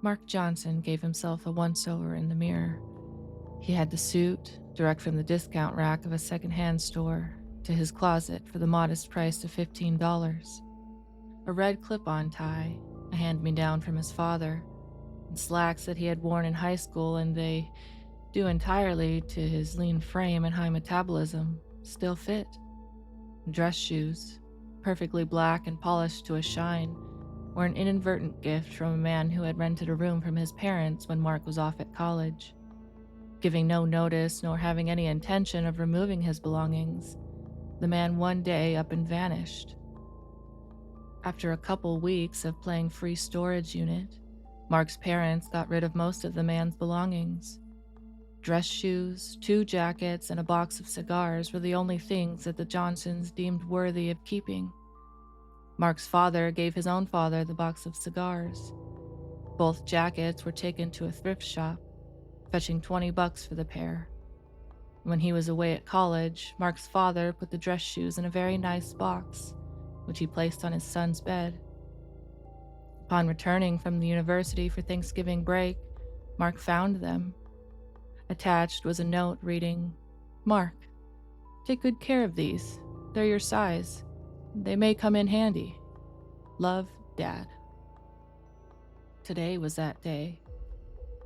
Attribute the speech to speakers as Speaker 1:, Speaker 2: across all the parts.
Speaker 1: Mark Johnson gave himself a once-over in the mirror. He had the suit, direct from the discount rack of a second-hand store, to his closet for the modest price of $15. A red clip-on tie, a hand-me-down from his father, and slacks that he had worn in high school, and they, due entirely to his lean frame and high metabolism, still fit. Dress shoes, perfectly black and polished to a shine, were an inadvertent gift from a man who had rented a room from his parents when Mark was off at college. Giving no notice nor having any intention of removing his belongings, the man one day up and vanished. After a couple weeks of playing free storage unit, Mark's parents got rid of most of the man's belongings. Dress shoes, 2 jackets, and a box of cigars were the only things that the Johnsons deemed worthy of keeping. Mark's father gave his own father the box of cigars. Both jackets were taken to a thrift shop, fetching $20 for the pair. When he was away at college, Mark's father put the dress shoes in a very nice box, which he placed on his son's bed. Upon returning from the university for Thanksgiving break, Mark found them. Attached was a note reading, "Mark, take good care of these. They're your size. They may come in handy. Love, Dad." Today was that day.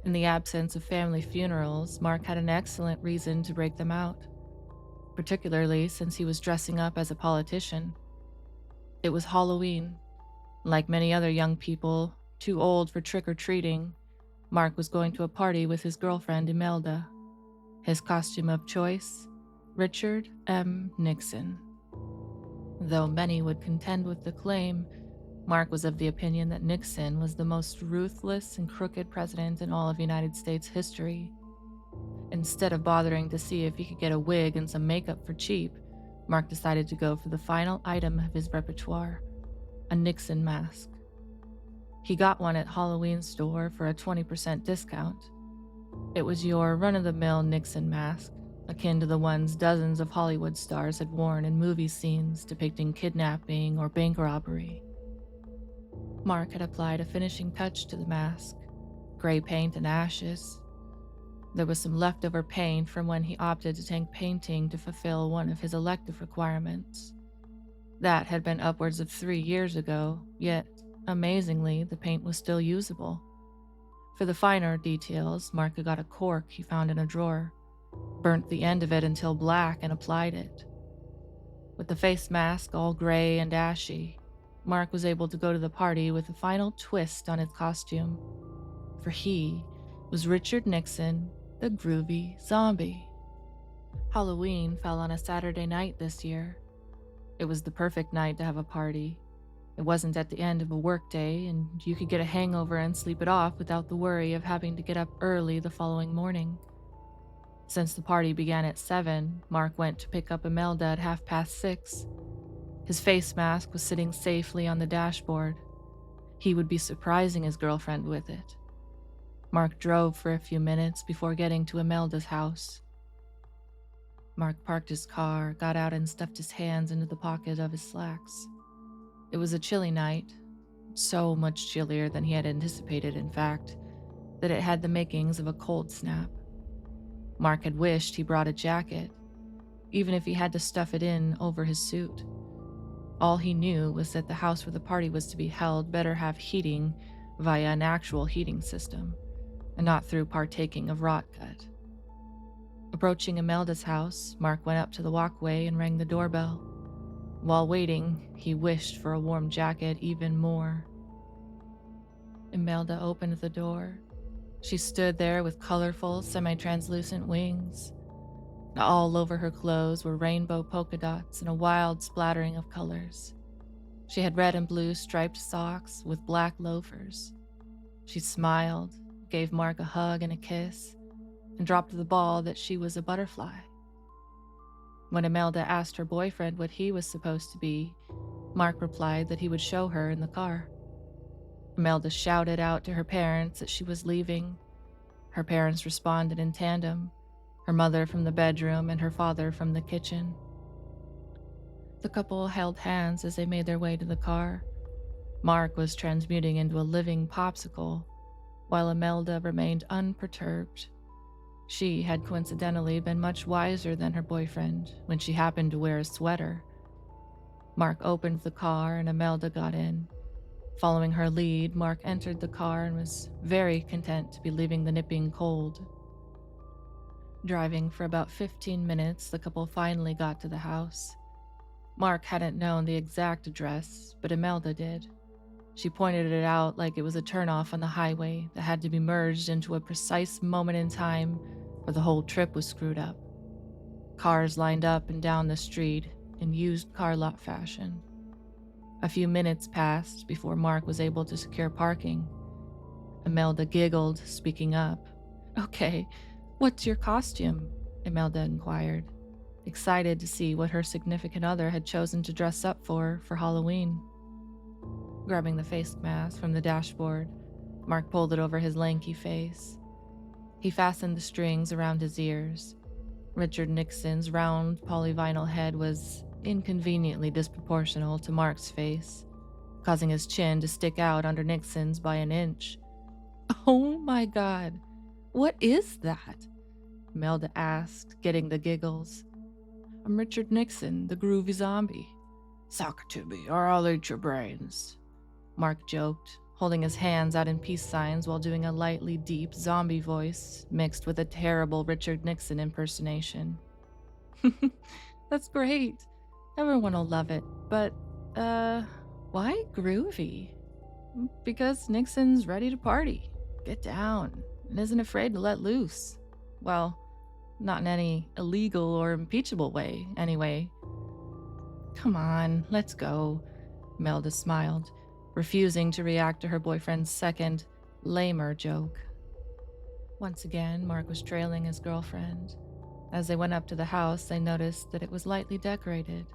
Speaker 1: In the absence of family funerals, Mark had an excellent reason to break them out, particularly since he was dressing up as a politician. It was Halloween. Like many other young people, too old for trick-or-treating, Mark was going to a party with his girlfriend Imelda. His costume of choice, Richard M. Nixon. Though many would contend with the claim, Mark was of the opinion that Nixon was the most ruthless and crooked president in all of United States history. Instead of bothering to see if he could get a wig and some makeup for cheap, Mark decided to go for the final item of his repertoire, a Nixon mask. He got one at Halloween's store for a 20% discount. It was your run-of-the-mill Nixon mask, akin to the ones dozens of Hollywood stars had worn in movie scenes depicting kidnapping or bank robbery. Mark had applied a finishing touch to the mask, gray paint and ashes. There was some leftover paint from when he opted to take painting to fulfill one of his elective requirements. That had been upwards of 3 years ago, yet, amazingly, the paint was still usable. For the finer details, Mark got a cork he found in a drawer, burnt the end of it until black, and applied it. With the face mask all gray and ashy, Mark was able to go to the party with a final twist on his costume, for he was Richard Nixon, the Groovy Zombie. Halloween fell on a Saturday night this year. It was the perfect night to have a party. It wasn't at the end of a workday, and you could get a hangover and sleep it off without the worry of having to get up early the following morning. Since the party began at 7, Mark went to pick up Imelda at 6:30. His face mask was sitting safely on the dashboard. He would be surprising his girlfriend with it. Mark drove for a few minutes before getting to Imelda's house. Mark parked his car, got out and stuffed his hands into the pocket of his slacks. It was a chilly night, so much chillier than he had anticipated, in fact, that it had the makings of a cold snap. Mark had wished he brought a jacket, even if he had to stuff it in over his suit. All he knew was that the house where the party was to be held better have heating via an actual heating system, and not through partaking of rot gut. Approaching Imelda's house, Mark went up to the walkway and rang the doorbell. While waiting, he wished for a warm jacket even more. Imelda opened the door. She stood there with colorful, semi-translucent wings. All over her clothes were rainbow polka dots and a wild splattering of colors. She had red and blue striped socks with black loafers. She smiled, gave Mark a hug and a kiss, and dropped the ball that she was a butterfly. When Imelda asked her boyfriend what he was supposed to be, Mark replied that he would show her in the car. Imelda shouted out to her parents that she was leaving. Her parents responded in tandem, her mother from the bedroom and her father from the kitchen. The couple held hands as they made their way to the car. Mark was transmuting into a living popsicle. while Imelda remained unperturbed. She had coincidentally been much wiser than her boyfriend when she happened to wear a sweater. Mark opened the car and Imelda got in. Following her lead, Mark entered the car and was very content to be leaving the nipping cold. Driving for about 15 minutes, the couple finally got to the house. Mark hadn't known the exact address, but Imelda did. She pointed it out like it was a turnoff on the highway that had to be merged into a precise moment in time, or the whole trip was screwed up. Cars lined up and down the street in used car lot fashion. A few minutes passed before Mark was able to secure parking. Imelda giggled, speaking up. "Okay, what's your costume?" Imelda inquired, excited to see what her significant other had chosen to dress up for Halloween. Grabbing the face mask from the dashboard, Mark pulled it over his lanky face. He fastened the strings around his ears. Richard Nixon's round polyvinyl head was inconveniently disproportional to Mark's face, causing his chin to stick out under Nixon's by an inch. "Oh my God, what is that?" Imelda asked, getting the giggles. "I'm Richard Nixon, the Groovy zombie." "Suck it to me, or I'll eat your brains," Mark joked, holding his hands out in peace signs while doing a lightly deep zombie voice mixed with a terrible Richard Nixon impersonation. "That's great. Everyone will love it. But, why groovy?" "Because Nixon's ready to party, get down, and isn't afraid to let loose. Well, not in any illegal or impeachable way, anyway." "Come on, let's go," Melda smiled, refusing to react to her boyfriend's second, lamer joke. Once again, Mark was trailing his girlfriend. As they went up to the house, they noticed that it was lightly decorated.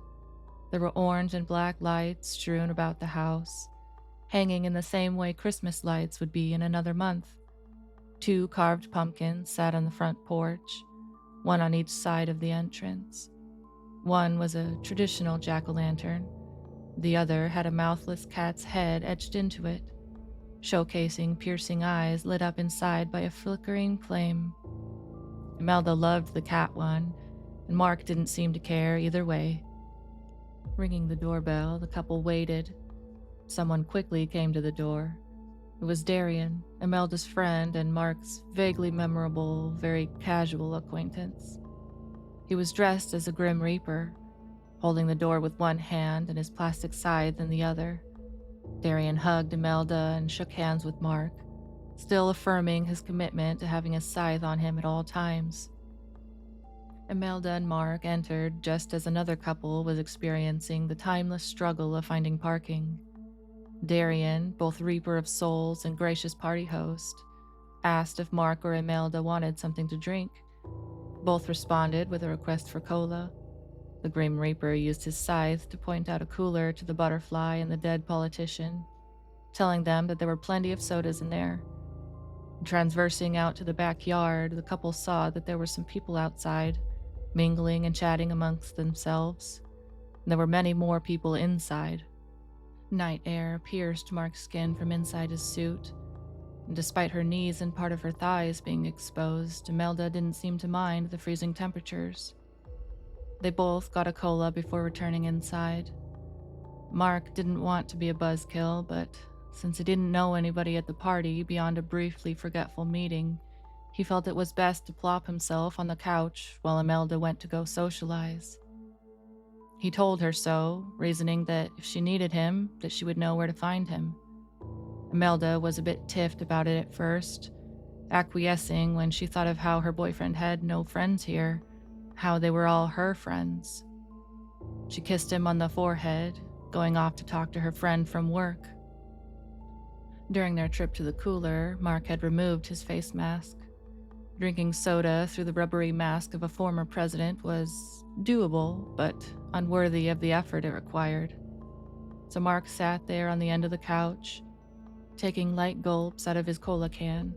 Speaker 1: There were orange and black lights strewn about the house, hanging in the same way Christmas lights would be in another month. 2 carved pumpkins sat on the front porch, one on each side of the entrance. One was a traditional jack-o'-lantern. The other had a mouthless cat's head etched into it, showcasing piercing eyes lit up inside by a flickering flame. Imelda loved the cat one, and Mark didn't seem to care either way. Ringing the doorbell, the couple waited. Someone quickly came to the door. It was Darian, Imelda's friend and Mark's vaguely memorable, very casual acquaintance. He was dressed as a Grim Reaper, holding the door with one hand and his plastic scythe in the other. Darian hugged Imelda and shook hands with Mark, still affirming his commitment to having a scythe on him at all times. Imelda and Mark entered just as another couple was experiencing the timeless struggle of finding parking. Darian, both Reaper of Souls and gracious party host, asked if Mark or Imelda wanted something to drink. Both responded with a request for cola. The Grim Reaper used his scythe to point out a cooler to the butterfly and the dead politician, telling them that there were plenty of sodas in there. Transversing out to the backyard, the couple saw that there were some people outside, mingling and chatting amongst themselves. And there were many more people inside. Night air pierced Mark's skin from inside his suit, and despite her knees and part of her thighs being exposed, Imelda didn't seem to mind the freezing temperatures. They both got a cola before returning inside. Mark didn't want to be a buzzkill, but since he didn't know anybody at the party beyond a briefly forgetful meeting, he felt it was best to plop himself on the couch while Imelda went to go socialize. He told her so, reasoning that if she needed him, that she would know where to find him. Imelda was a bit tiffed about it at first, acquiescing when she thought of how her boyfriend had no friends here, how they were all her friends. She kissed him on the forehead, going off to talk to her friend from work. During their trip to the cooler, Mark had removed his face mask. Drinking soda through the rubbery mask of a former president was doable, but unworthy of the effort it required. So Mark sat there on the end of the couch, taking light gulps out of his cola can.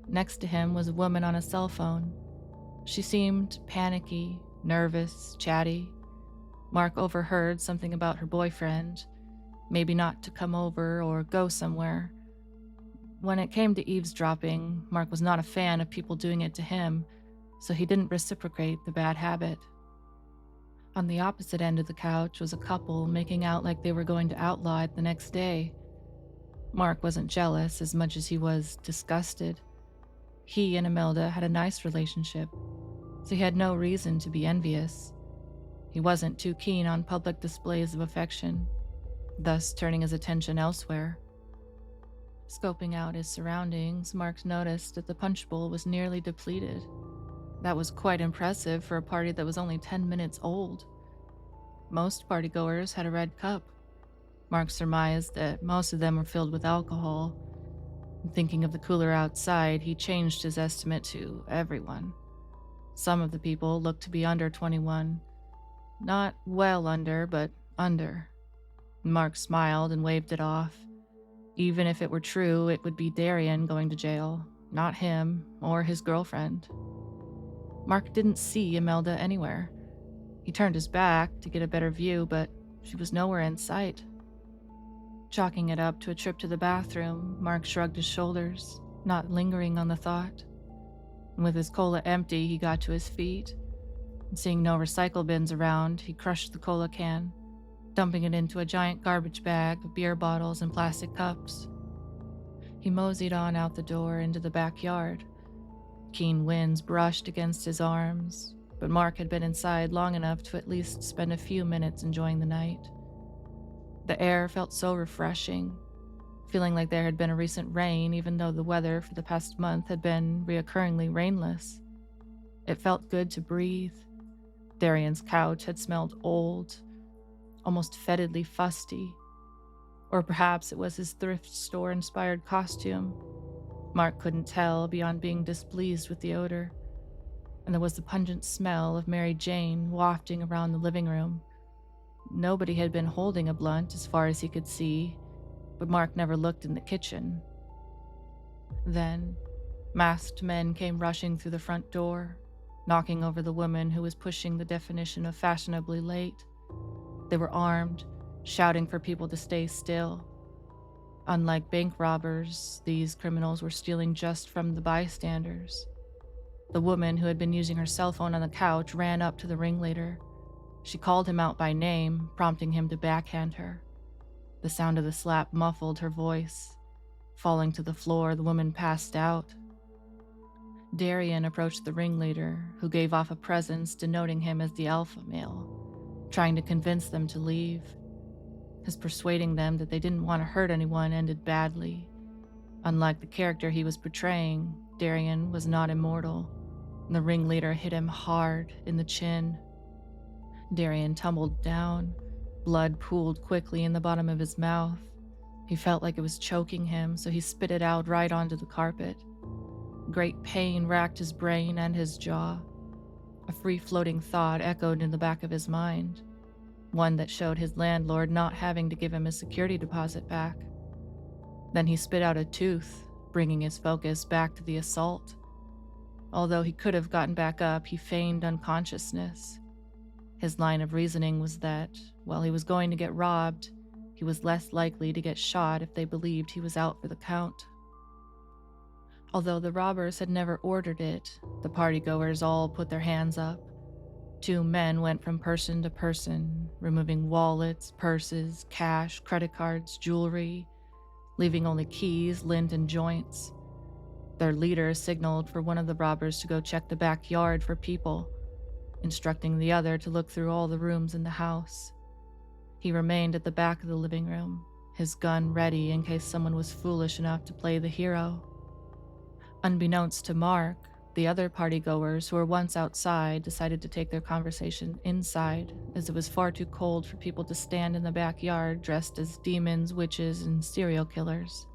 Speaker 1: Next to him was a woman on a cell phone. She seemed panicky, nervous, chatty. Mark overheard something about her boyfriend, maybe not to come over or go somewhere. When it came to eavesdropping, Mark was not a fan of people doing it to him, so he didn't reciprocate the bad habit. On the opposite end of the couch was a couple making out like they were going to outlaw it the next day. Mark wasn't jealous as much as he was disgusted. He and Imelda had a nice relationship, so he had no reason to be envious. He wasn't too keen on public displays of affection, thus turning his attention elsewhere. Scoping out his surroundings, Mark noticed that the punch bowl was nearly depleted. That was quite impressive for a party that was only 10 minutes old. Most partygoers had a red cup. Mark surmised that most of them were filled with alcohol. Thinking of the cooler outside, he changed his estimate to everyone. Some of the people looked to be under 21. Not well under, but under. Mark smiled and waved it off. Even if it were true, it would be Darian going to jail, not him or his girlfriend. Mark didn't see Imelda anywhere. He turned his back to get a better view, but she was nowhere in sight. Chalking it up to a trip to the bathroom, Mark shrugged his shoulders, not lingering on the thought. With his cola empty, he got to his feet. Seeing no recycle bins around, he crushed the cola can, dumping it into a giant garbage bag of beer bottles and plastic cups. He moseyed on out the door into the backyard. Keen winds brushed against his arms, but Mark had been inside long enough to at least spend a few minutes enjoying the night. The air felt so refreshing, feeling like there had been a recent rain even though the weather for the past month had been reoccurringly rainless. It felt good to breathe. Darian's couch had smelled old, almost fetidly fusty. Or perhaps it was his thrift store-inspired costume. Mark couldn't tell beyond being displeased with the odor. And there was the pungent smell of Mary Jane wafting around the living room. Nobody had been holding a blunt as far as he could see, but Mark never looked in the kitchen. Then, masked men came rushing through the front door, knocking over the woman who was pushing the definition of fashionably late. They were armed, shouting for people to stay still. Unlike bank robbers, these criminals were stealing just from the bystanders. The woman who had been using her cell phone on the couch ran up to the ringleader. She called him out by name, prompting him to backhand her. The sound of the slap muffled her voice. Falling to the floor, the woman passed out. Darian approached the ringleader, who gave off a presence denoting him as the alpha male, trying to convince them to leave. His persuading them that they didn't want to hurt anyone ended badly. Unlike the character he was portraying, Darian was not immortal. The ringleader hit him hard in the chin. Darian tumbled down. Blood pooled quickly in the bottom of his mouth. He felt like it was choking him, so he spit it out right onto the carpet. Great pain racked his brain and his jaw. A free-floating thought echoed in the back of his mind, one that showed his landlord not having to give him his security deposit back. Then he spit out a tooth, bringing his focus back to the assault. Although he could have gotten back up, he feigned unconsciousness. His line of reasoning was that, while he was going to get robbed, he was less likely to get shot if they believed he was out for the count. Although the robbers had never ordered it, the partygoers all put their hands up. Two men went from person to person, removing wallets, purses, cash, credit cards, jewelry, leaving only keys, lint, and joints. Their leader signaled for one of the robbers to go check the backyard for people, instructing the other to look through all the rooms in the house. He remained at the back of the living room, his gun ready in case someone was foolish enough to play the hero. Unbeknownst to Mark, the other partygoers who were once outside decided to take their conversation inside, as it was far too cold for people to stand in the backyard dressed as demons, witches, and serial killers.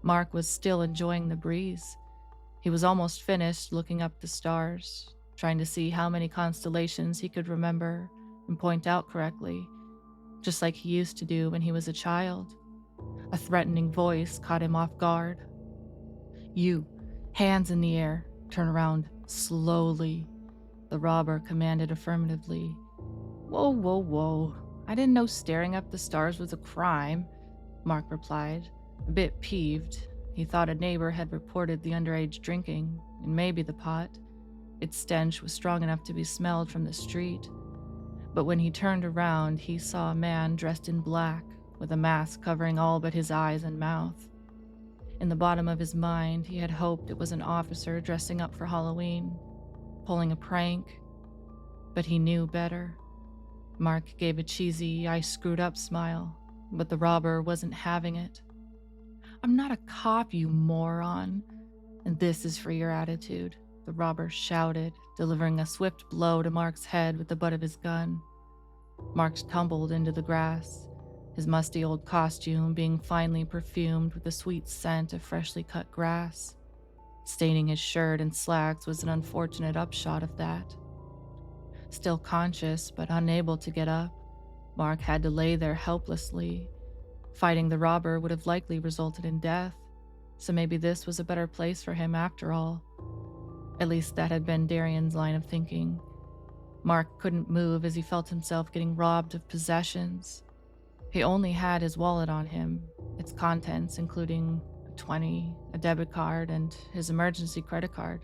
Speaker 1: Mark was still enjoying the breeze. He was almost finished looking up the stars, trying to see how many constellations he could remember and point out correctly, just like he used to do when he was a child. A threatening voice caught him off guard. "You, hands in the air, turn around slowly," the robber commanded affirmatively. "Whoa, whoa, whoa. I didn't know staring up the stars was a crime," Mark replied, a bit peeved. He thought a neighbor had reported the underage drinking, and maybe the pot. Its stench was strong enough to be smelled from the street. But when he turned around, he saw a man dressed in black, with a mask covering all but his eyes and mouth. In the bottom of his mind, he had hoped it was an officer dressing up for Halloween, pulling a prank, but he knew better. Mark gave a cheesy, I screwed up smile, but the robber wasn't having it. "I'm not a cop, you moron, and this is for your attitude," the robber shouted, delivering a swift blow to Mark's head with the butt of his gun. Mark tumbled into the grass, his musty old costume being finely perfumed with the sweet scent of freshly cut grass. Staining his shirt and slacks was an unfortunate upshot of that. Still conscious but unable to get up, Mark had to lay there helplessly. Fighting the robber would have likely resulted in death, so maybe this was a better place for him after all. At least that had been Darian's line of thinking. Mark couldn't move as he felt himself getting robbed of possessions. He only had his wallet on him, its contents including a 20, a debit card, and his emergency credit card.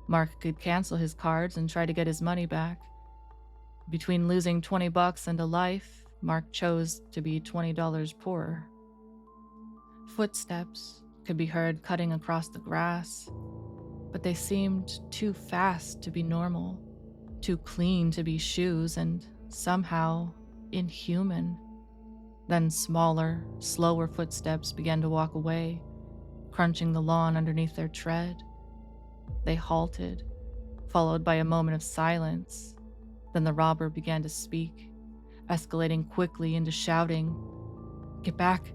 Speaker 1: Mark could cancel his cards and try to get his money back. Between losing $20 and a life, Mark chose to be $20 poorer. Footsteps could be heard cutting across the grass, but they seemed too fast to be normal, too clean to be shoes, and somehow inhuman. Then smaller, slower footsteps began to walk away, crunching the lawn underneath their tread. They halted, followed by a moment of silence. Then the robber began to speak, escalating quickly into shouting, "Get back,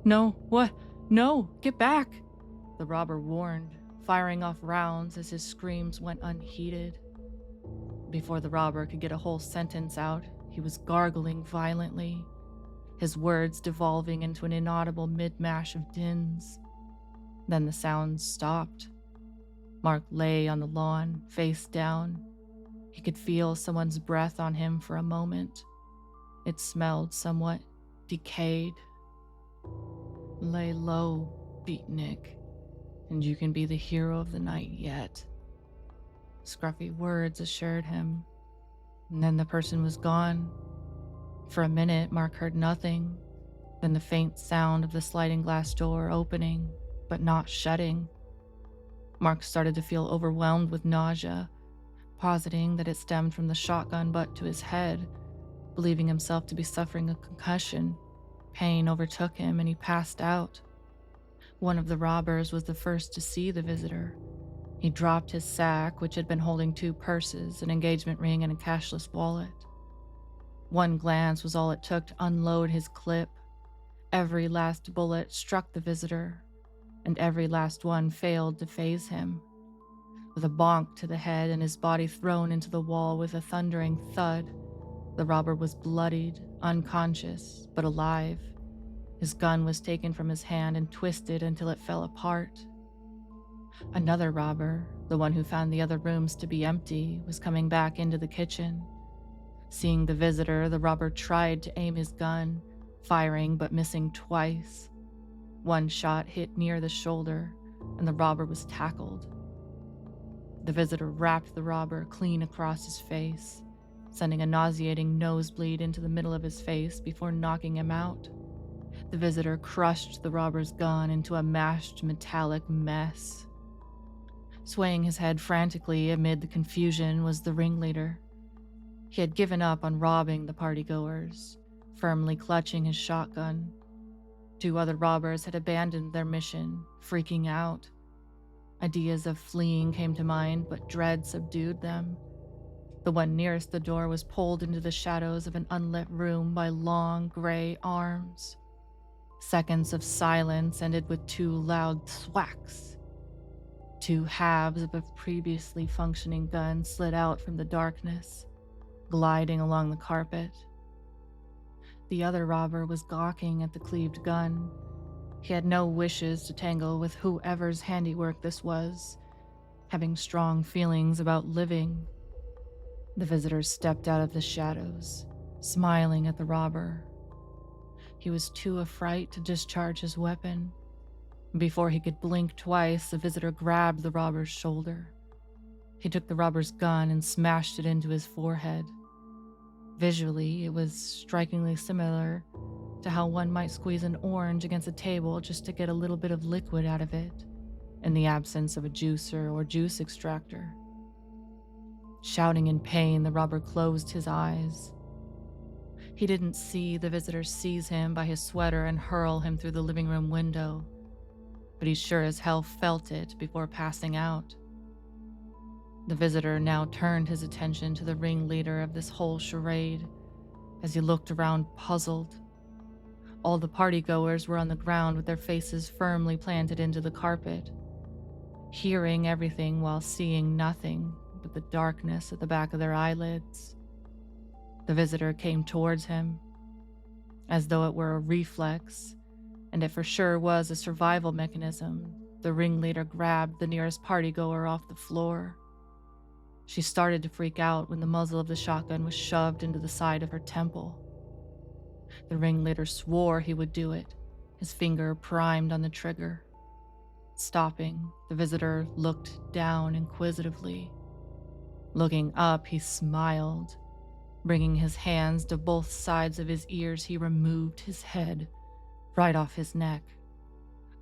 Speaker 1: no, what? No, get back!" The robber warned, firing off rounds as his screams went unheeded. Before the robber could get a whole sentence out, he was gargling violently, his words devolving into an inaudible mid-mash of dins. Then the sounds stopped. Mark lay on the lawn, face down. He could feel someone's breath on him for a moment. It smelled somewhat decayed. "Lay low, beatnik, and you can be the hero of the night yet," scruffy words assured him. And then the person was gone. For a minute, Mark heard nothing, then the faint sound of the sliding glass door opening, but not shutting. Mark started to feel overwhelmed with nausea, positing that it stemmed from the shotgun butt to his head. Believing himself to be suffering a concussion, pain overtook him and he passed out. One of the robbers was the first to see the visitor. He dropped his sack, which had been holding 2 purses, an engagement ring, and a cashless wallet. One glance was all it took to unload his clip. Every last bullet struck the visitor, and every last one failed to faze him. With a bonk to the head and his body thrown into the wall with a thundering thud, the robber was bloodied, unconscious, but alive. His gun was taken from his hand and twisted until it fell apart. Another robber, the one who found the other rooms to be empty, was coming back into the kitchen. Seeing the visitor, the robber tried to aim his gun, firing but missing twice. One shot hit near the shoulder, and the robber was tackled. The visitor wrapped the robber clean across his face, sending a nauseating nosebleed into the middle of his face before knocking him out. The visitor crushed the robber's gun into a mashed metallic mess. Swaying his head frantically amid the confusion was the ringleader. He had given up on robbing the partygoers, firmly clutching his shotgun. 2 other robbers had abandoned their mission, freaking out. Ideas of fleeing came to mind, but dread subdued them. The one nearest the door was pulled into the shadows of an unlit room by long, gray arms. Seconds of silence ended with 2 loud thwacks. 2 halves of a previously functioning gun slid out from the darkness, gliding along the carpet. The other robber was gawking at the cleaved gun. He had no wishes to tangle with whoever's handiwork this was, having strong feelings about living. The visitor stepped out of the shadows, smiling at the robber. He was too afraid to discharge his weapon. Before he could blink twice, the visitor grabbed the robber's shoulder. He took the robber's gun and smashed it into his forehead. Visually, it was strikingly similar to how one might squeeze an orange against a table just to get a little bit of liquid out of it, in the absence of a juicer or juice extractor. Shouting in pain, the robber closed his eyes. He didn't see the visitor seize him by his sweater and hurl him through the living room window, but he sure as hell felt it before passing out. The visitor now turned his attention to the ringleader of this whole charade as he looked around puzzled. All the partygoers were on the ground with their faces firmly planted into the carpet, hearing everything while seeing nothing but the darkness at the back of their eyelids. The visitor came towards him, as though it were a reflex, and it for sure was a survival mechanism. The ringleader grabbed the nearest partygoer off the floor. She started to freak out when the muzzle of the shotgun was shoved into the side of her temple. The ringleader swore he would do it, his finger primed on the trigger. Stopping, the visitor looked down inquisitively. Looking up, he smiled. Bringing his hands to both sides of his ears, he removed his head right off his neck.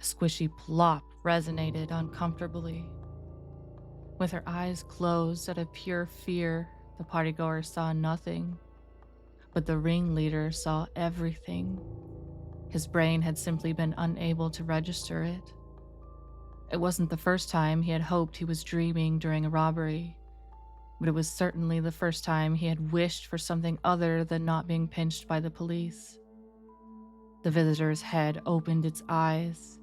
Speaker 1: A squishy plop resonated uncomfortably. With her eyes closed out of pure fear, the partygoer saw nothing. But the ringleader saw everything. His brain had simply been unable to register it. It wasn't the first time he had hoped he was dreaming during a robbery, but it was certainly the first time he had wished for something other than not being pinched by the police. The visitor's head opened its eyes.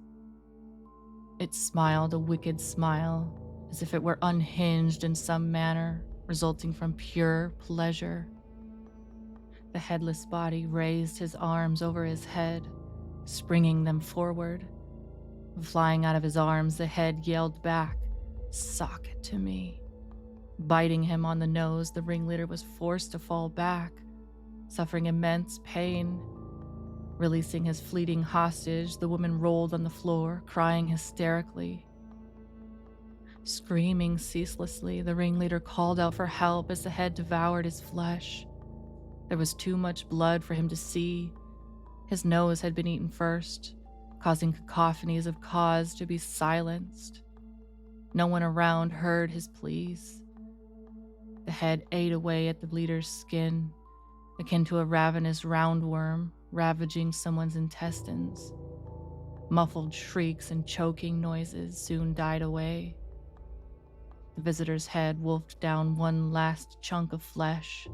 Speaker 1: It smiled a wicked smile, as if it were unhinged in some manner, resulting from pure pleasure. The headless body raised his arms over his head, springing them forward. Flying out of his arms, the head yelled back, "Sock it to me." Biting him on the nose, the ringleader was forced to fall back, suffering immense pain. Releasing his fleeting hostage, the woman rolled on the floor, crying hysterically. Screaming ceaselessly, the ringleader called out for help as the head devoured his flesh. There was too much blood for him to see. His nose had been eaten first, causing cacophonies of caws to be silenced. No one around heard his pleas. The head ate away at the bleeder's skin, akin to a ravenous roundworm ravaging someone's intestines. Muffled shrieks and choking noises soon died away. The visitor's head wolfed down one last chunk of flesh,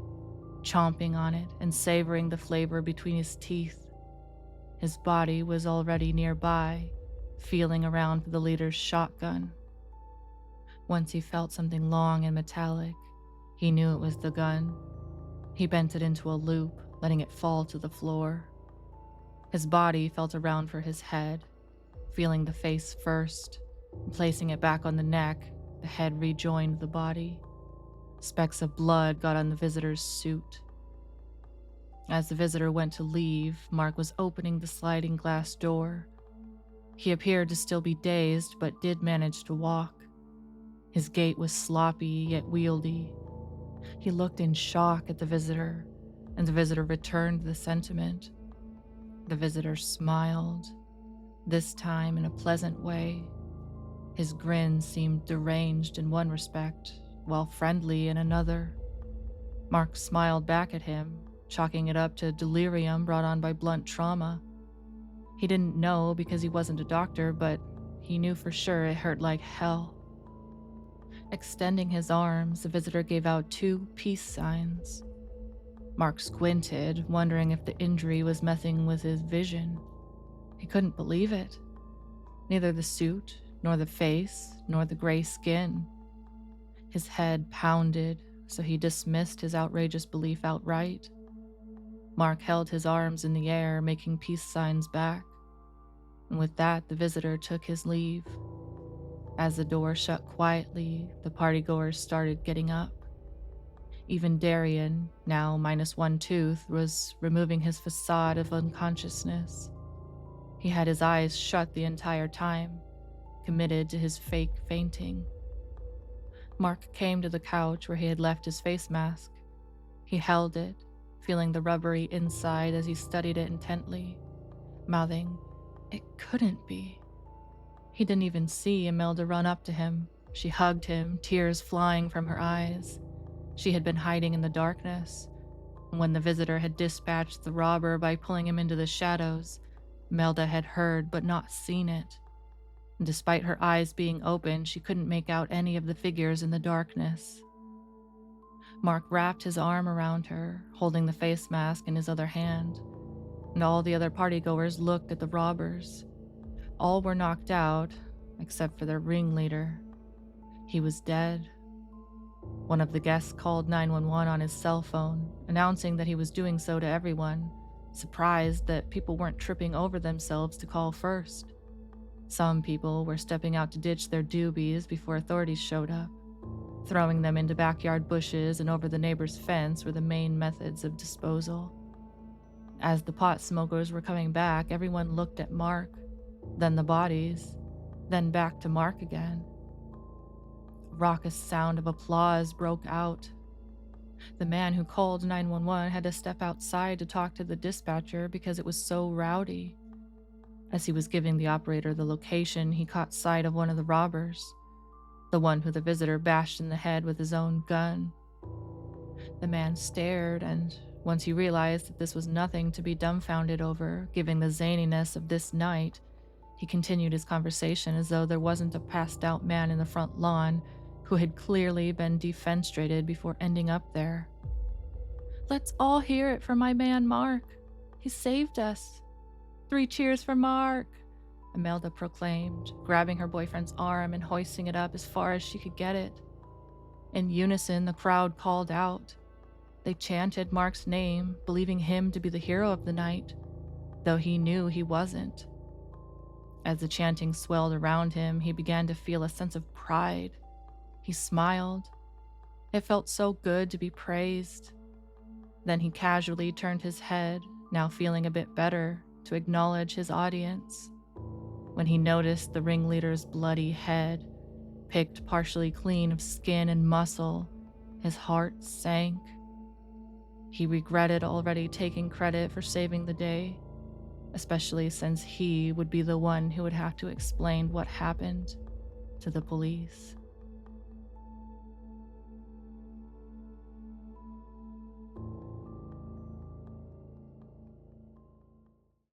Speaker 1: chomping on it and savoring the flavor between his teeth. His body was already nearby, feeling around for the leader's shotgun. Once he felt something long and metallic, he knew it was the gun. He bent it into a loop, letting it fall to the floor. His body felt around for his head, feeling the face first, and placing it back on the neck. The head rejoined the body. Specks of blood got on the visitor's suit. As the visitor went to leave, Mark was opening the sliding glass door. He appeared to still be dazed, but did manage to walk. His gait was sloppy yet wieldy. He looked in shock at the visitor, and the visitor returned the sentiment. The visitor smiled, this time in a pleasant way. His grin seemed deranged in one respect, while friendly in another. Mark smiled back at him, chalking it up to delirium brought on by blunt trauma. He didn't know because he wasn't a doctor, but he knew for sure it hurt like hell. Extending his arms, the visitor gave out 2 peace signs. Mark squinted, wondering if the injury was messing with his vision. He couldn't believe it. Neither the suit, nor the face, nor the gray skin. His head pounded, so he dismissed his outrageous belief outright. Mark held his arms in the air, making peace signs back. And with that, the visitor took his leave. As the door shut quietly, the partygoers started getting up. Even Darian, now minus 1 tooth, was removing his facade of unconsciousness. He had his eyes shut the entire time, committed to his fake fainting. Mark came to the couch where he had left his face mask. He held it, feeling the rubbery inside as he studied it intently, mouthing, "It couldn't be." He didn't even see Imelda run up to him. She hugged him, tears flying from her eyes. She had been hiding in the darkness. When the visitor had dispatched the robber by pulling him into the shadows, Imelda had heard but not seen it. And despite her eyes being open, she couldn't make out any of the figures in the darkness. Mark wrapped his arm around her, holding the face mask in his other hand, and all the other partygoers looked at the robbers. All were knocked out, except for their ringleader. He was dead. One of the guests called 911 on his cell phone, announcing that he was doing so to everyone, surprised that people weren't tripping over themselves to call first. Some people were stepping out to ditch their doobies before authorities showed up. Throwing them into backyard bushes and over the neighbor's fence were the main methods of disposal. As the pot smokers were coming back, everyone looked at Mark, then the bodies, then back to Mark again. A raucous sound of applause broke out. The man who called 911 had to step outside to talk to the dispatcher because it was so rowdy. As he was giving the operator the location, he caught sight of one of the robbers, the one who the visitor bashed in the head with his own gun. The man stared, and once he realized that this was nothing to be dumbfounded over, given the zaniness of this night, he continued his conversation as though there wasn't a passed-out man in the front lawn who had clearly been defenestrated before ending up there. "Let's all hear it for my man Mark. He saved us. 3 cheers for Mark," Imelda proclaimed, grabbing her boyfriend's arm and hoisting it up as far as she could get it. In unison, the crowd called out. They chanted Mark's name, believing him to be the hero of the night, though he knew he wasn't. As the chanting swelled around him, he began to feel a sense of pride. He smiled. It felt so good to be praised. Then he casually turned his head, now feeling a bit better, to acknowledge his audience. When he noticed the ringleader's bloody head, picked partially clean of skin and muscle, his heart sank. He regretted already taking credit for saving the day, especially since he would be the one who would have to explain what happened to the police.